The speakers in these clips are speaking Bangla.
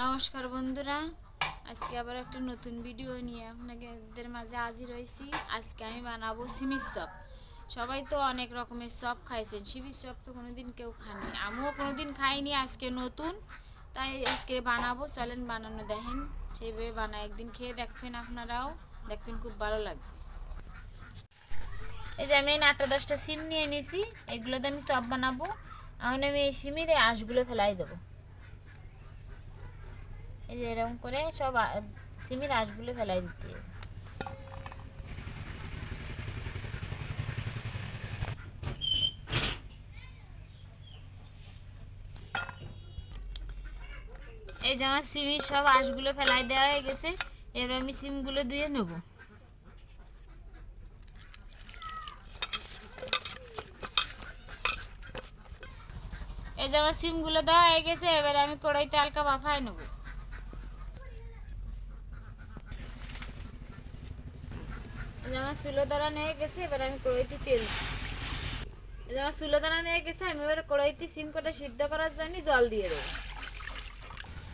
নমস্কার বন্ধুরা, আজকে আবার একটা নতুন ভিডিও নিয়ে আপনাদের মাঝে হাজির হয়েছি। আজকে আমি বানাবো সিমির চপ। সবাই তো অনেক রকমের চপ খাইছেন, সিমির চপ তো কোনোদিন কেউ খাননি, আমিও কোনোদিন খাইনি, আজকে নতুন, তাই আজকে বানাবো। চলেন বানানো দেখেন, সেইভাবে বানায় একদিন খেয়ে দেখবেন, আপনারাও দেখবেন, খুব ভালো লাগবে। এই যে আমি 8-10টা সিম নিয়ে নিয়েছি, এগুলোতে আমি চপ বানাবো। এখন আমি এই সিমের আঁশগুলো ফেলাই দেবো। এই যে এরকম করে সব সিমের আঁশগুলো ফেলাই দিতে হবে। এই যে আমার সিমের সব আঁশগুলো ফেলাই দেওয়া হয়ে গেছে, এবার আমি সিমগুলো ধুয়ে নেব। এই যে আমার সিমগুলো দেওয়া হয়ে গেছে, এবার আমি কড়াইতে হালকা ভাপায় নেব। এই যে আমার চুলো দাঁড়া নিয়ে গেছে, এবার আমি কড়াইতে তেল, এই যে আমার চুলো দাঁড়া নিয়ে গেছে, আমি এবার কড়াইতে সিম কটা সিদ্ধ করার জন্য জল দিয়ে দেবো।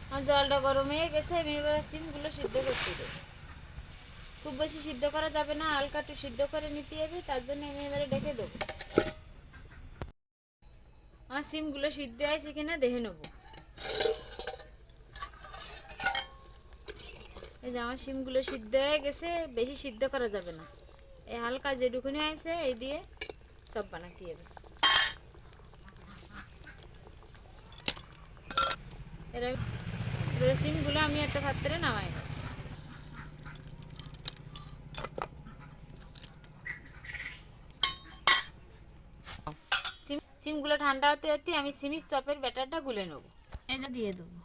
আমার জলটা গরম হয়ে গেছে, আমি এবার সিমগুলো সিদ্ধ করতে দেবো। খুব বেশি সিদ্ধ করা যাবে না, হালকা একটু সিদ্ধ করে নিতে হবে, তার জন্য আমি এবারে ডেকে দেবো। আমার সিমগুলো সিদ্ধ হয়েছে কিনা দেখে নেব। এই যে আমার সিমগুলো সিদ্ধ হয়ে গেছে, বেশি সিদ্ধ করা যাবে না, এই হালকা যেটুকুনি আছে এই দিয়ে চপ বানাতে হবে। এবারে সিমগুলো আমি একটা পাত্রে নামাই নেব। সিমগুলো ঠান্ডা হতে হতে আমি সিমের চপের ব্যাটারটা গুলে নেব। এই যে দিয়ে দেবো,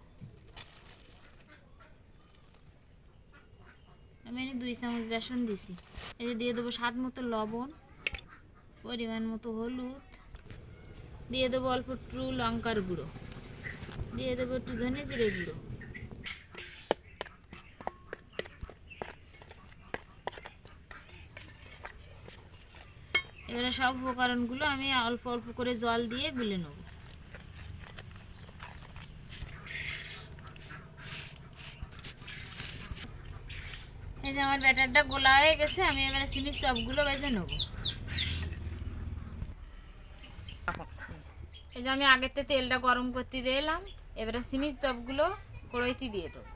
আমি 2 চামচ বেসন দিছি। এই যে দিয়ে দেবো স্বাদ মতো লবণ, পরিমাণ মতো হলুদ, দিয়ে দেবো অল্প একটু লঙ্কার গুঁড়ো, দিয়ে দেবো একটু ধনে জিরে গুঁড়ো। এবারে সব উপকরণগুলো আমি অল্প অল্প করে জল দিয়ে গুলে নেব। এই যে আমার ব্যাটারটা গোলা হয়ে গেছে, আমি এবারে সিমের চপগুলো ভেজে নেব। এই যে আমি আগেতে তেলটা গরম করতে দিলাম, এবারে সিমের চপগুলো কড়াইতে দিয়ে দেবো।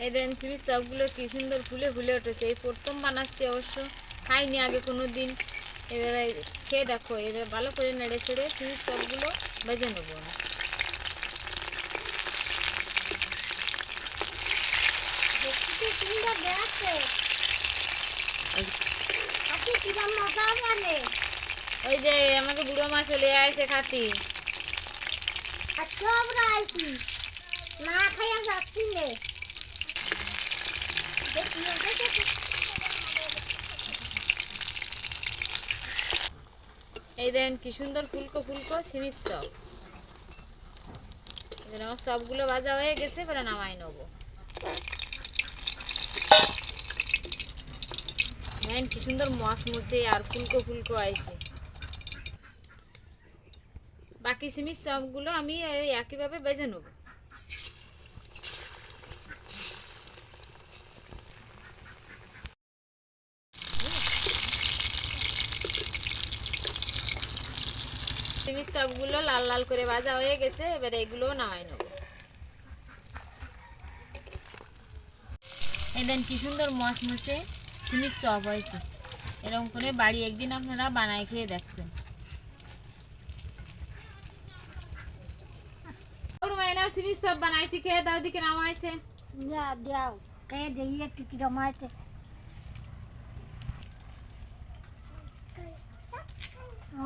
এই দেন সিমের চপগুলো কি সুন্দর ফুলে ফুলে উঠেছে, এই প্রথম বানাচ্ছি, অবশ্য খাইনি আগে কোনো দিন। এবারে খেয়ে দেখো, এবারে ভালো করে নেড়ে ছেড়ে সিমের চপগুলো ভেজে নেবো। ওই যে আমাকে বুড়ো মা চলে আসে খাতি, না খাইয়া যাচ্ছি রে। এই দেন কি সুন্দর ফুলকো ফুলকো সিমির চপ। আমার চপগুলো ভাজা হয়ে গেছে, এবারে নামাই নেবো। দেন কি সুন্দর মসমসে আর ফুলকো ফুলকো আইছে। বাকি সিমির চপগুলো আমি একইভাবে ভেজে নেব। সিমির চপগুলো লাল লাল করে ভাজা হয়ে গেছে, এবারে এগুলোও নামাই নেব। এই দেন কি সুন্দর মসমসে সিমির চপ হয়েছে। এরকম করে বাড়ি একদিন আপনারা বানায় খেয়ে দেখবেন। সিমির চপ বানাইছি, খেয়ে দাও, দিকে নামাইছে। দাও খেয়ে দেখি একটু কিরম হয়েছে।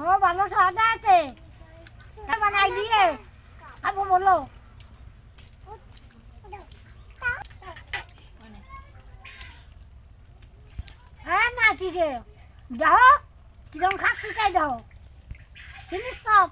ও ভালো স্বাদ আছে, বানাই দিয়ে খাবো বলো। হ্যাঁ না কি রে, দেখো কিরম খাচ্ছি, তাই দেখো জিনিস সব